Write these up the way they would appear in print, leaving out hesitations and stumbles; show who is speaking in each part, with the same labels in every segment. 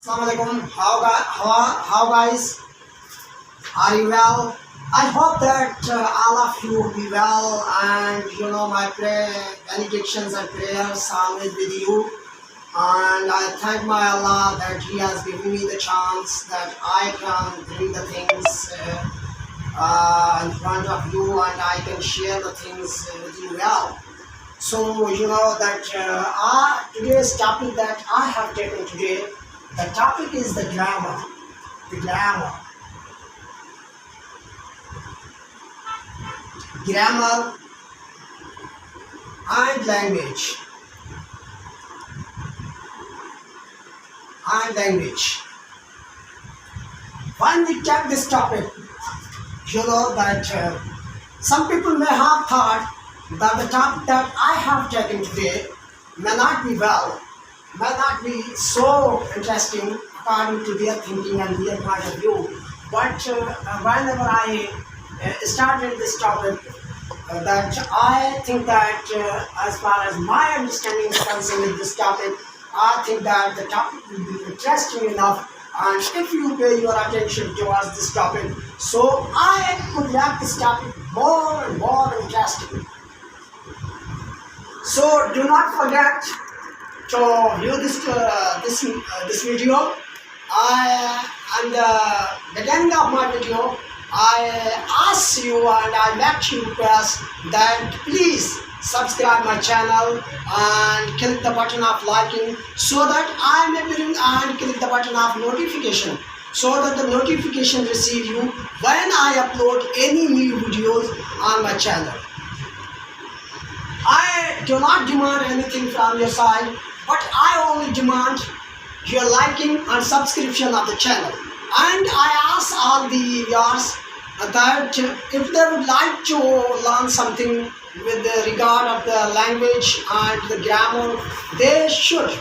Speaker 1: Assalamualaikum. How guys? Are you well? I hope that all of you will be well, and my benedictions and prayers are always with you. And I thank my Allah that He has given me the chance that I can bring the things in front of you, and I can share the things with you well. So that today's topic that I have taken today, the topic is the grammar. The grammar and language. When we take this topic, that some people may have thought that the topic that I have taken today may not be so interesting according to their thinking and their point of view. But whenever I started this topic, that I think that as far as my understanding is concerned with this topic, I think that the topic will be interesting enough, and if you pay your attention towards this topic, so I could make this topic more and more interesting. So do not forget to view this video. And the beginning of my video, I ask you and I make you request that please subscribe my channel and click the button of liking, so that I may bring, and click the button of notification, so that the notification receive you when I upload any new videos on my channel. I do not demand anything from your side, but I only demand your liking and subscription of the channel. And I ask all the viewers that if they would like to learn something with the regard of the language and the grammar, they should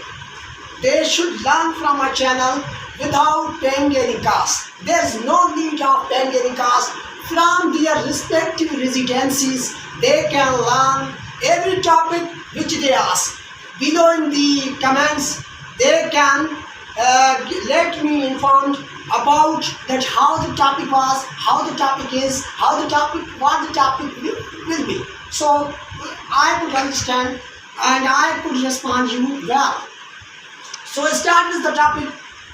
Speaker 1: learn from my channel without paying any cost. There is no need of paying any cost. From their respective residencies, they can learn every topic which they ask. Below in the comments, they can let me informed about that how the topic was, how the topic is, what the topic will be. So I could understand and I could respond you well. So I start with the topic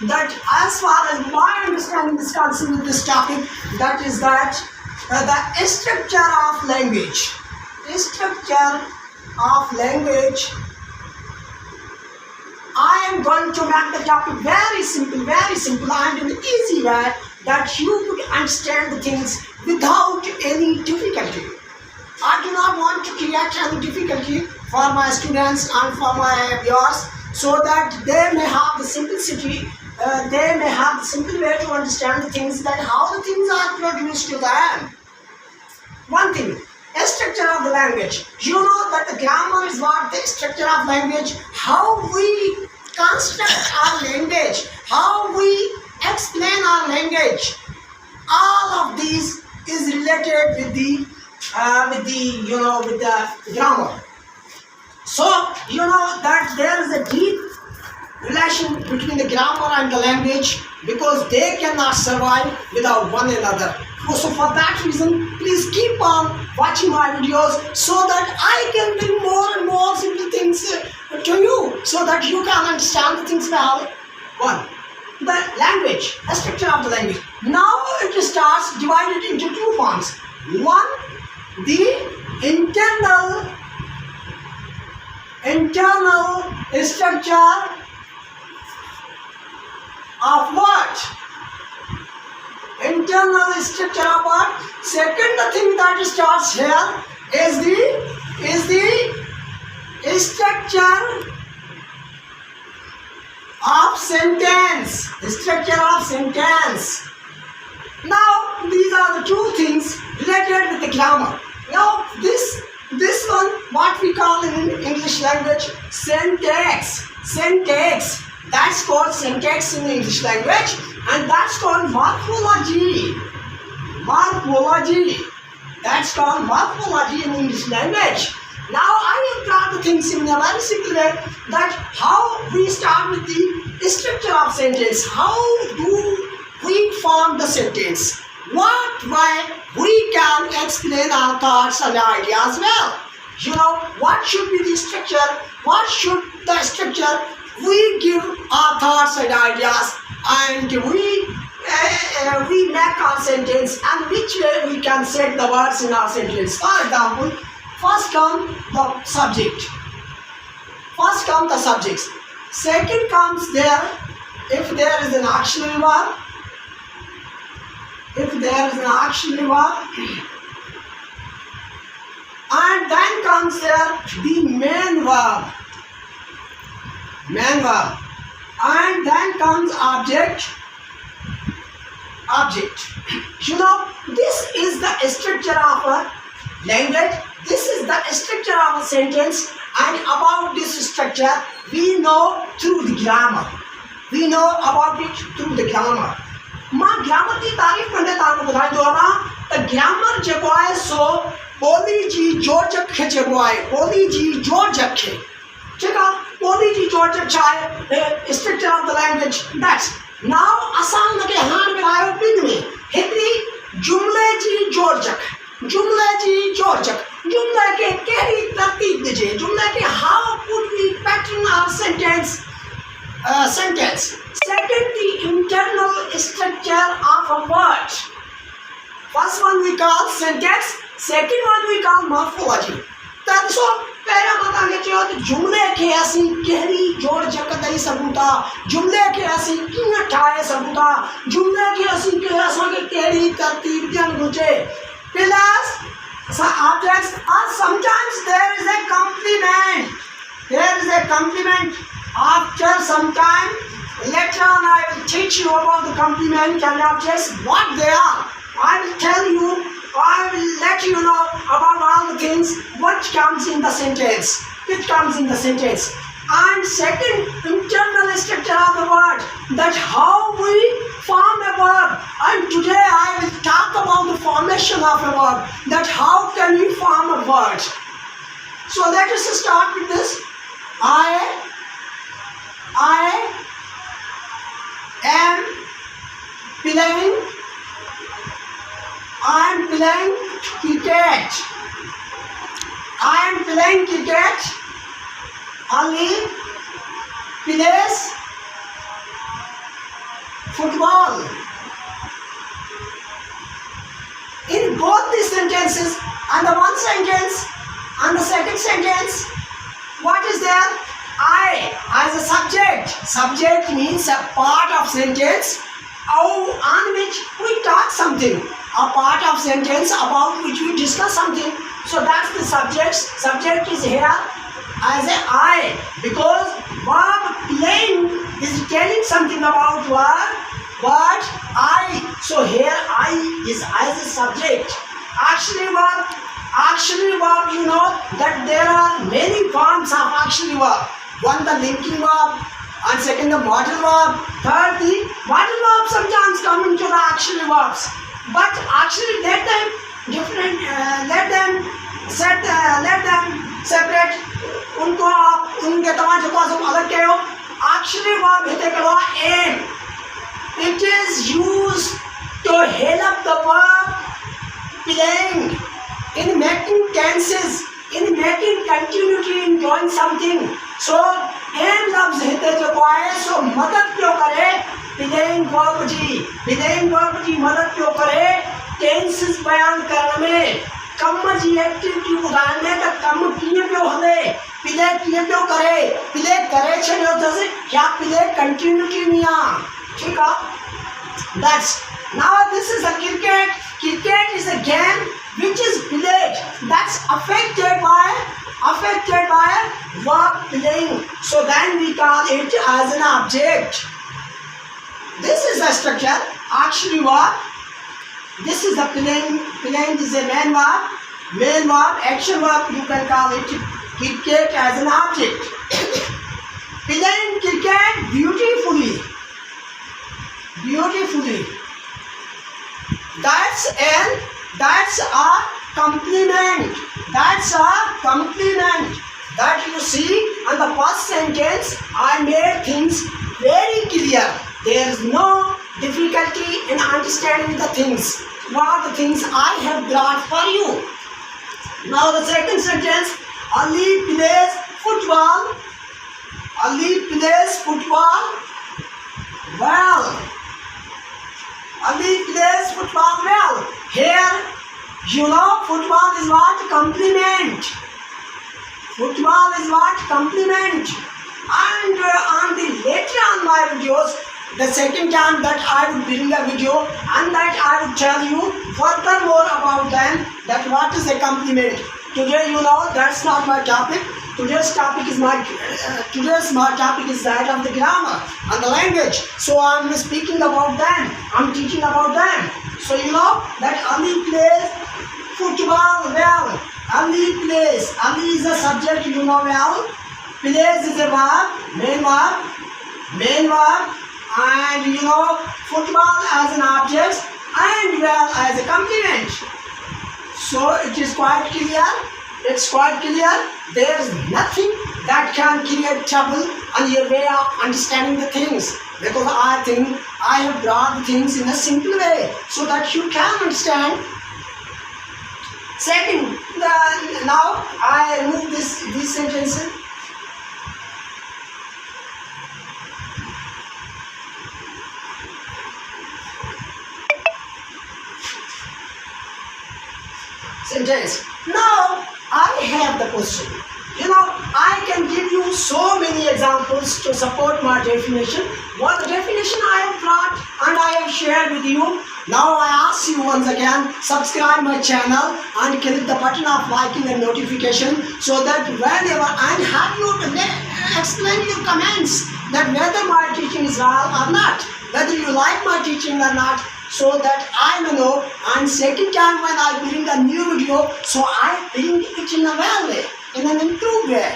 Speaker 1: that as far as my understanding is concerned with this topic, that is that the structure of language. I am going to make the topic very simple and in an easy way that you could understand the things without any difficulty. I do not want to create any difficulty for my students and for my viewers, so that they may have the simplicity, they may have the simple way to understand the things, that how the things are produced to them. One thing, a structure of the language. You know that the grammar is what the structure of language, how we construct our language, how we explain our language. All of these is related with the grammar. So that there is a deep relation between the grammar and the language, because they cannot survive without one another. So for that reason, please keep on watching my videos, so that I can bring more and more simple things to you, so that you can understand the things well. One, the language, the structure of the language. Now it starts divided into two forms. One, the internal structure of what? Internal structure of what? Second, the thing that starts here is the structure of sentence. The structure of sentence. Now these are the two things related with the grammar. Now this one, what we call in English language syntax. That's called syntax in the English language, and that's called morphology. That's called morphology in English language. Now I will try the things in a very simple way, that how we start with the structure of sentence. How do we form the sentence? What way we can explain our thoughts and ideas well. What should be the structure? What should the structure we give our thoughts and ideas, and we make our sentence, and which way we can set the words in our sentence. For example, first come the subject. First come the subjects. Second comes there, if there is an auxiliary verb. If there is an auxiliary verb. And then comes there the main verb. Main verb. And then comes object. Object. This is the structure of a language. This is the structure of a sentence. And about this structure, we know through the grammar. We know about it through the grammar. मां grammar की तारीफ करने ताको बुधाई दो ना त grammar जेको आहे सो ॿोली जी जोड़जक खे चइबो आहे। ॿोली जी जोड़जक खे, ठीकु आहे। ॿोली जी जोड़जक छा आहे? Structure of the language. That's now असां हुनखे हाणे विरायो ॿिनि में। हिकिड़ी जुमिले जी जोड़जक। जुमिले जी जोड़जक, जुमिले खे कहिड़ी तरतीब ॾिजे, जुमिले खे how could we pattern our sentence. Second, the internal structure of a word. First one we call syntax, second one we call morphology. So पहिरियों मां तव्हांखे चयो त जुमिले खे असीं कहिड़ी जोड़जक ॾेई सघूं था, जुमिले खे असीं कीअं ठाहे सघूं था, जुमिले खे असांखे कहिड़ी तरतीब ॾियणु घुरिजे। Plus objects, or sometimes there is a complement. There is a complement. After some time, later on I will teach you about the complement and objects, what they are. I will tell you, I will let you know about all the things what comes in the sentence. It comes in the sentence. And second, internal structure of the word, that how we form a verb. And today I will talk about the formation of a verb, that how can we form a word. So let us start with this. I am playing cricket. I am playing cricket. Ali plays football. In both these sentences, and the one sentence and the second sentence, what is there? I as a subject. Subject means a part of sentence on which we talk something. A part of sentence about which we discuss something. So that's the subject. Subject is here as a I, because verb playing is telling something about what I. So here I is as a subject. Auxiliary verb, you know that there are many forms of auxiliary verb. One, the linking verb, and second, the modal verb. Third, the modal verb sometimes come into the auxiliary verbs. But actually let them different, let them separate. उनको आप उनके तमाम जगहों से अलग करो. Auxiliary verb हिते करो aim. It is used to help the verb playing in making tenses, in making continuity in doing something. So aim लफ्ज़ हिते जो है सो मदद क्यों करे playing verb जी मदद क्यों करे tenses बयान करने में. कम जी एक्टिविटी ॿुधाइण त कम कीअं पियो हले, प्ले कीअं पियो करे, प्ले करे छॾियो अथसि या प्ले कंटिन्यूटी में आहे. ठीकु आहे. That's now this is a cricket. Cricket is a game which is played, that's affected by verb playing. So then we call it as an object. This is the structure. Auxiliary verb. This is the playing. Playing is a main verb. Main verb, action verb. You can call it cricket as an object. Playing cricket beautifully. That's a compliment. That's a compliment. That you see, and the first sentence, I made things very clear. There is no difficulty in understanding the things. What are the things I have brought for you? Now the second sentence, Ali plays football. Ali plays football well. Ali plays football well. Here, you know, football is what? Compliment. Football is what? Compliment. And on the later on my videos, the second time that I would bring a video and that I would tell you furthermore about them, that what is a compliment. Today, you know, that's not my topic. Today's topic is today's topic is that of the grammar and the language. So I'm speaking about them. I'm teaching about them. So you know that Ali plays football well. Ali plays. Ali is a subject, you know well. Plays is a verb, main verb, and you know football as an object and well as a complement. So it is quite clear. It's quite clear. There is nothing that can create trouble on your way of understanding the things, because I think I have brought the things in a simple way so that you can understand. Second, now I remove these sentences. Now I have the question. You know, I can give you so many examples to support my definition. What the definition I have brought and I have shared with you. Now I ask you once again, subscribe my channel and click the button of liking and notification, so that whenever and have you explain your comments that whether my teaching is well or not, whether you like my teaching or not, so that I may know. And second time when I bring a new video, so I bring it in a well way, in an improved way.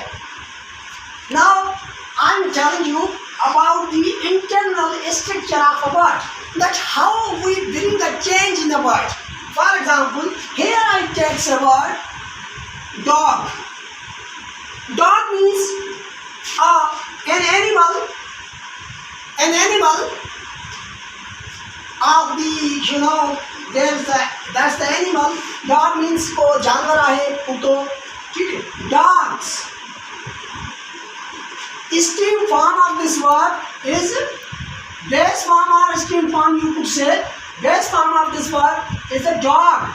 Speaker 1: Now I'm telling you about the internal structure of a word, that how we bring a change in the word. For example, here I take the word dog. Dog means an animal of the, you know, that's the animal. Dog means ko जानवर आहे कुतो, ठीक है. Dogs. Stream form of this word is base form, or stream form you could say. Base form of this word is a dog.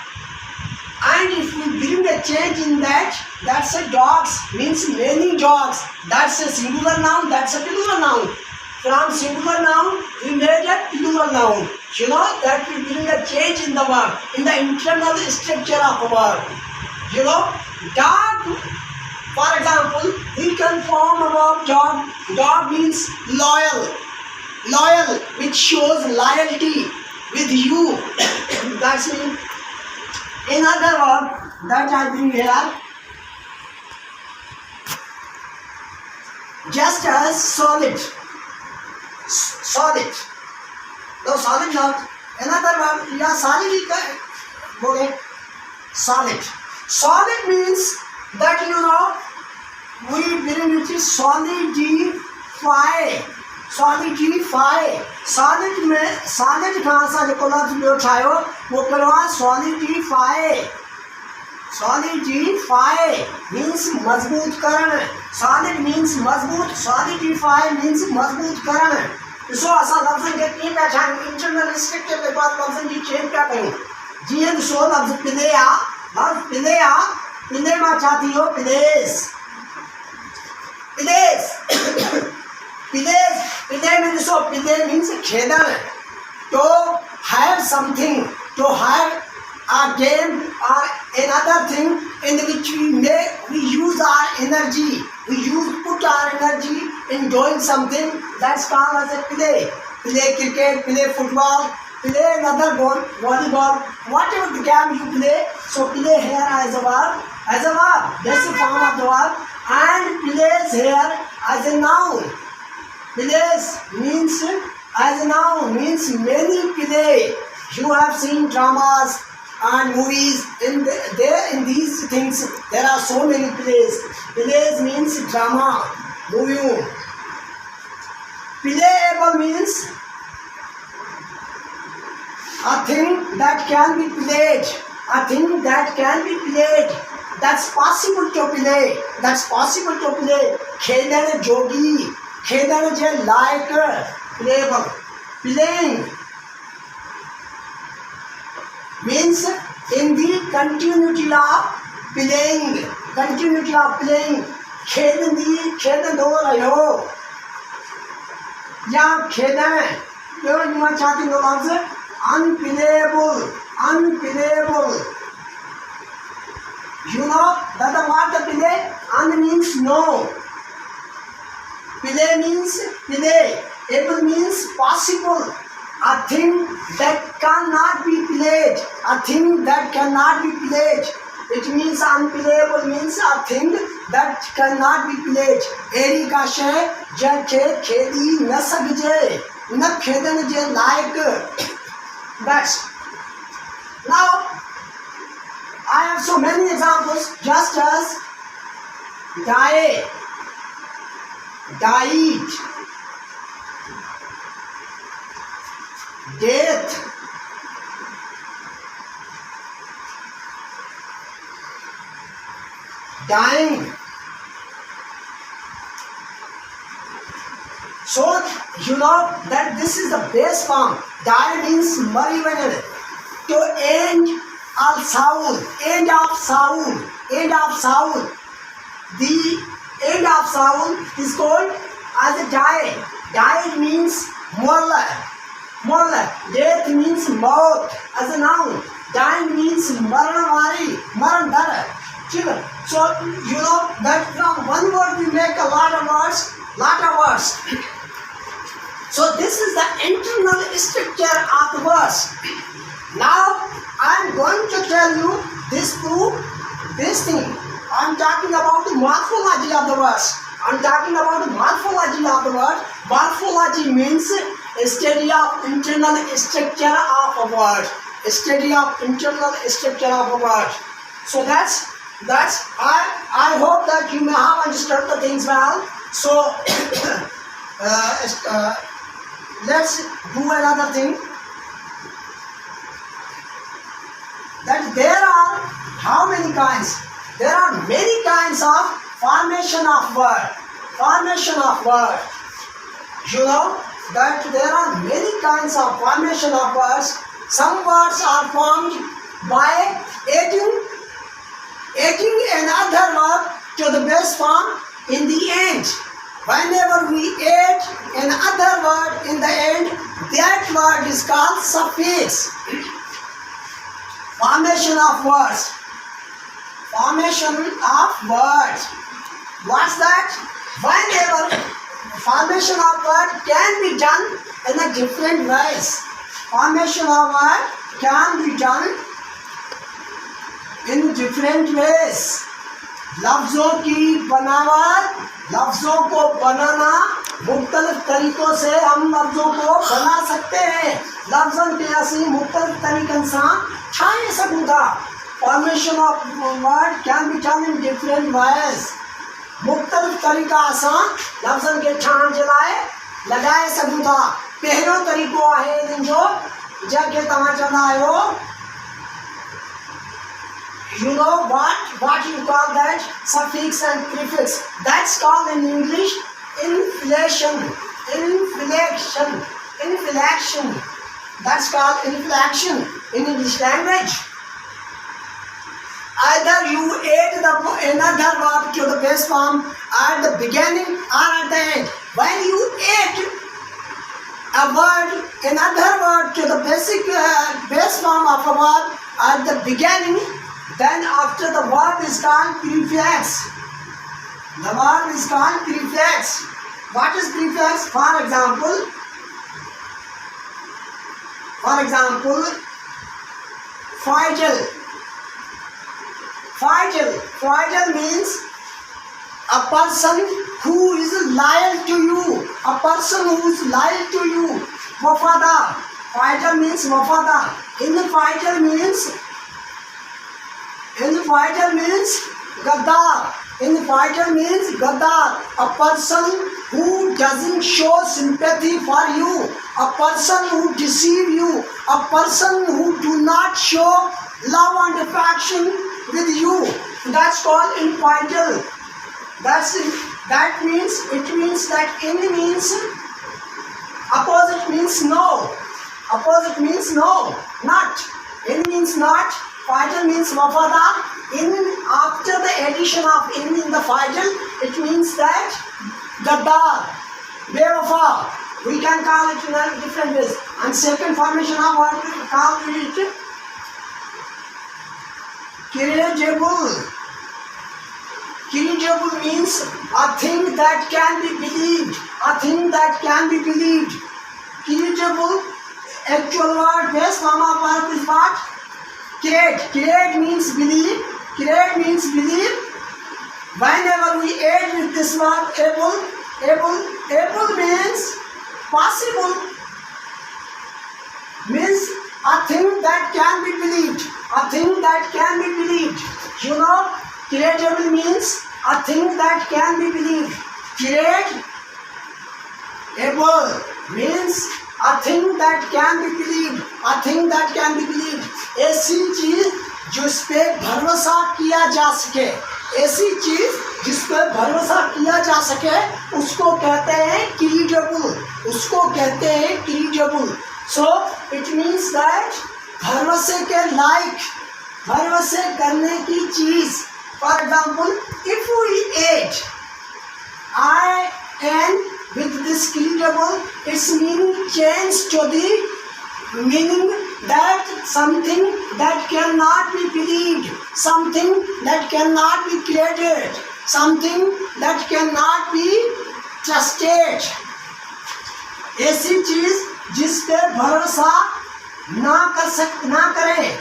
Speaker 1: And if we bring a change in that, that's a dogs means many dogs. That's a singular noun. That's a plural noun. From singular noun, we made a plural noun. You know that we bring a change in the word, in the internal structure of a word. You know, dog, for example, we can form about dog. Dog means loyal. Loyal, which shows loyalty with you. That's mean. Another word that I bring here, just as solid. Solid. No, solid not. Another one, yeah, solid. Solid. Solid means that, you know, we bring it is solidify. Solidify. Solid में solid कहाँ सा जो लफ्ज़ में उठायो वो करवा solidify. Solidify means मजबूत करण. Solid means मजबूत. Solidify means मजबूत करण. सो ऐसा लफ्ज़ के तीन पहचान इंटरनल स्ट्रक्चर के बाद लफ्ज़ की चेंज क्या करूँ? जी है सो लफ्ज़ पिलेया, लफ्ज़ पिलेया, पिले में चाहती हो pills. Pile means so. Pile means खेदन. To have something, to have a game or another thing in which we use our energy. We put our energy in doing something. That's called as a play. Play cricket, play football, play another ball, volleyball, whatever the game you play. So play here as a verb. As a verb, that's the form of the verb. And plays here as a noun. Plays means as a noun means many play. You have seen dramas and movies. In these things, there are so many plays. Plays means drama, movie. Playable means a thing that can be played. A thing that can be played. That's possible to play. That's possible to play. खेलन जोगी, खेलन जे like playable. Playing means in the continuity of playing. Continuity of playing. खेलन दो रहो या खेलन यो युवा चाहती लोग आपसे unplayable. Unplayable. You know that the word play, un means no. Play means play. Able means possible. A thing that cannot be played. A thing that cannot be played. It means unplayable means a thing that cannot be played. Eri ka shay jache khedi na sakje na khedan je like. That's now. I have so many examples, just as die, died, death, dying. So you know that this is the base form. Die means marijuana. To end of sound, end of sound, end of sound. The end of sound is called as a die. Die means morla. Morla. Death means mouth as a noun. Dying means maranwari, marandara. So you know that from one word we make a lot of words, So this is the internal structure of the words. Now I am going to tell you this thing. I am talking about the morphology of the words. I am talking about the morphology of the word. Morphology means a study of internal structure of a word. A study of internal structure of a word. So that's I hope that you may have understood the things well. So let's do another thing. That there are how many kinds? There are many kinds of formation of word. Formation of word. You know that there are many kinds of formation of words. Some words are formed by adding another word to the base form in the end. Whenever we add another word in the end, that word is called suffix. Formation of words. Formation of words. What's that? Whenever formation of word can be done in a different ways. Formation of word can be done in different ways. लफ्ज़ों की बनावट, लफ्ज़ों को बनाना मुख्तलिफ तरीक़ों से हम लफ्ज़ों को बना सकते हैं. लफ्ज़न के असी मुख्तलिफ तरीक़न से ठाने सकूँगा. Formation of word can be done in different ways. मुख्तलिफ तरीक़ा से लफ्ज़न के ठान जलाए लगाए सकूँगा. पहलो तरीक़ो आहे जो जगह तव्हां चवंदा आहियो. You know what you call that? Suffix and prefix. That's called in English inflection. Inflection. Inflection. That's called inflection in English language. Either you add another verb to the base form at the beginning or at the end. When you add a word, another word to the base form of a word at the beginning, then after the verb is called prefix. The verb is called prefix. What is prefix? For example, Fidel. Fidel means a person who is loyal to you. A person who is loyal to you. Wafadar. Fidel means wafadar. In the Fidel means Infighter means Gaddar. Infighter means Gaddar. A person who doesn't show sympathy for you. A person who deceive you. A person who do not show love and affection with you. That's called infighter. That means, it means that in means opposite means no. Opposite means no, not. In means not. Fighter means wafadar. In, after the addition of in the fighter, it means that gaddar, bewafa. We can call it in a different ways. And second formation of what we call it, kirejable. Kirejable means a thing that can be believed. A thing that can be believed. Kirejable, actual word, base form of verb is what? Create. Create means believe. Create means believe. Whenever we add with this word able means possible. Means a thing that can be believed. A thing that can be believed. You know, creatable means a thing that can be believed. Create able means a thing that can be believed. A thing that can be believed. ऐसी चीज जिस पे भरोसा किया जा सके. ऐसी चीज जिस पे भरोसा किया जा सके उसको कहते हैं क्रीडेबल. उसको कहते हैं क्रीडेबल. So it means that भरोसे के लायक, भरोसे करने की चीज. For example, if we add I and with this credible, its meaning change to the meaning that something that cannot be believed, something that cannot be created, something that cannot be trusted. ऐसी चीज जिस पे भरोसा ना करे,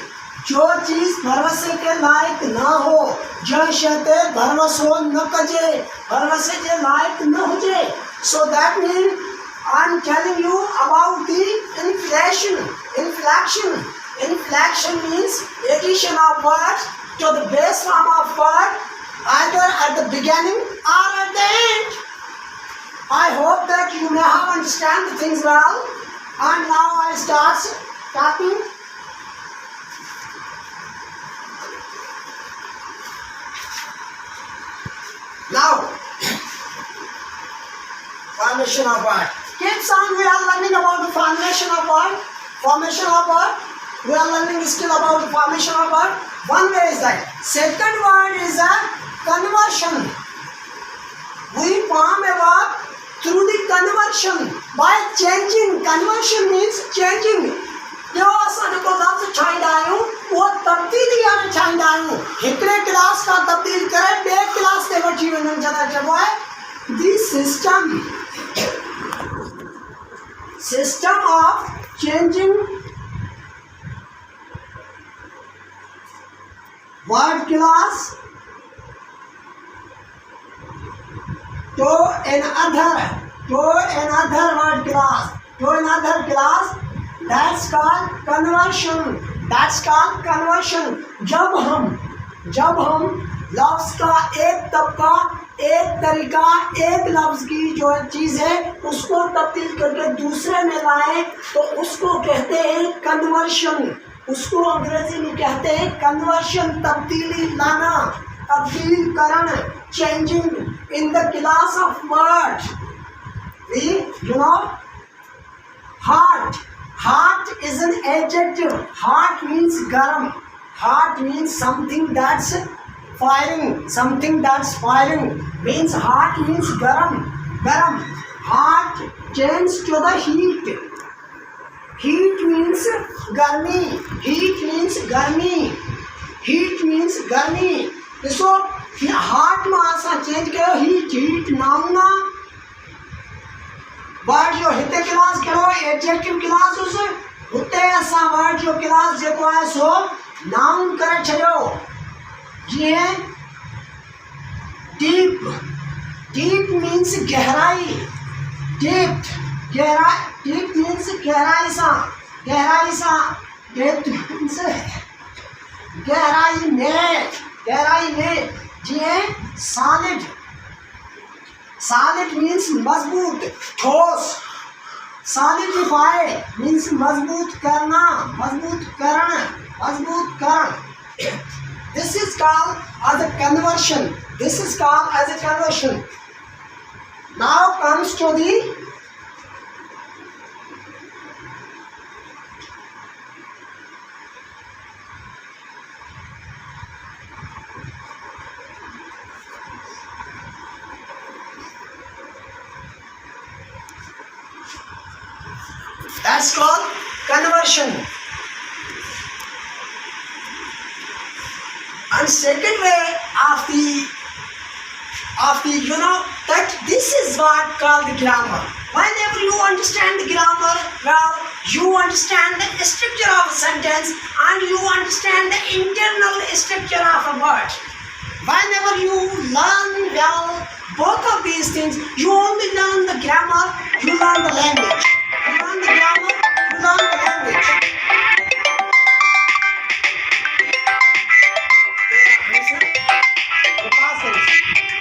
Speaker 1: जो चीज भरोसे के लायक ना हो, जो शते भरोसो न कजे, भरोसे के लायक न हो जाए. So that means I'm telling you about the inflection. Inflection. Inflection means addition of words to the base form of word, either at the beginning or at the end. I hope that you may have understand the things well. And now I start talking. Now, formation of word. Kids, on we are learning about the formation of word. Formation of word. We are learning still about the formation of word. One way is that. Second word is a conversion. We form a word through the conversion by changing. Conversion means changing. जो असां जेको लफ्ज़ ठाहींदा आहियूं उहो तब्दीली हाणे ठाहींदा आहियूं. हिकिड़े क्लास खां तब्दील करे ॿिए क्लास ते वठी वञणु जॾहिं चइबो आहे the system of changing word class to another word class, to another class. That's called conversion. That's called conversion. जब हम लफ्ज़ का एक तबका, एक तरीका, एक लफ्ज़ की जो चीज़ है उसको तब्दील करके दूसरे में लाएं तो उसको कहते हैं कन्वर्शन. उसको अंग्रेजी में कहते हैं कन्वर्शन. तब्दीली लाना, तब्दील करना, changing in the class of word. You know, heart. Heart is an adjective. Heart means garam. Heart means something that's firing. Something that's firing means heart means garam. Garam. Heart changes to the heat. Heat means garmi. Heat means garmi. Heat means garmi. So heart में आसा change करो heat नाम ना. Word जो हिते class करो adjective class उस हुते असां वर्ड जो क्लास जेको आहे सो नाउन करे छॾियो. जीअं डीप. डीप मीन्स गहराई. डीप मीन्स गहराई सां. डेप्थ मीन्स गहराई में, गहराई में, जी सॉलिड, सॉलिड मीन्स मजबूत, ठोस, सॉलिडिफाई मीन्स मजबूत करना, मजबूत करण, मजबूत करण. This is called as a conversion. This is called as a conversion. Now comes to the that's called conversion. And second way of the that this is what called the grammar. Whenever you understand the grammar, well, you understand the structure of a sentence and you understand the internal structure of a word. Whenever you learn well both of these things, you only learn the grammar, you learn the language. You learn the grammar, you learn the language. The past tense.